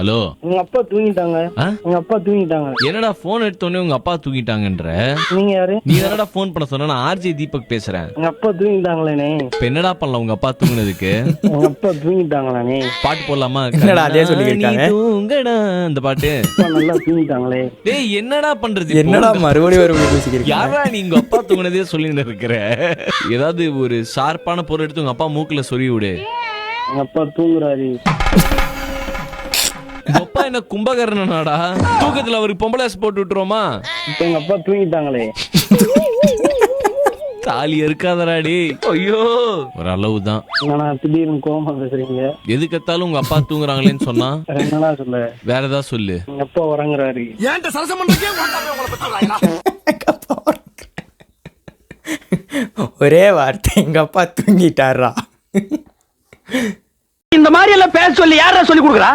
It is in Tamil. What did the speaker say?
ஹலோ, எங்க அப்பா தூங்கிட்டாங்க. எங்க அப்பா தூங்கிட்டாங்க. என்னடா போன் எடுத்தோடனே உங்க அப்பா தூங்கிட்டாங்கன்ற? நீங்க யாரு? நீ என்னடா போன் பண்ண சொன்ன? நான் ஆர்ஜே தீபக் பேசுறேன். எங்க அப்பா தூங்கிட்டாங்களேனே. இப்ப என்னடா பண்ணலாம் உங்க அப்பா தூங்குனதுக்கு? எங்க அப்பா தூங்கிட்டாங்களானே. பாட்டு போடலாமா? என்னடா அதே சொல்லிருக்காங்க. தூங்கடா அந்த பாட்டு. அப்பா நல்லா தூங்கிட்டாங்களே. டேய் என்னடா பண்றது? என்னடா மறுபடியும் ஒரு பேசிக்கிறீங்க? யாரா நீ உங்க அப்பா தூங்குனதே சொல்லிட்டு இருக்கிற? ஏதாவது ஒரு ஷார்ப்பான பொருள் எடுத்து உங்க அப்பா மூக்குல சொருவி விடு. எங்க அப்பா தூங்குறாரு. உங்க அப்பா என்ன கும்பகர்ணனாடா? தூக்கத்துல அவருக்கு பொம்பளை போட்டு விட்டுருவோமா? இப்ப எங்க அப்பா தூங்கிட்டாங்களே. தாலி இருக்காதராடி. ஐயோ, ஒரு அளவுதான். என்னண்ணா திடீர்னு கோவமா பேசுறீங்க? எதுக்கத்தாலும் உங்க அப்பா தூங்குறாங்களேன்னு சொன்னா என்னண்ணா சொல்ல? வேற ஏதாவது சொல்லு. எங்க அப்பா உறங்குறாரு. ஒரே வார்த்தை, எங்க அப்பா தூங்கிட்டாரா. இந்த மாதிரி எல்லாம் பேச சொல்லி யாரா சொல்லி கொடுக்குறா?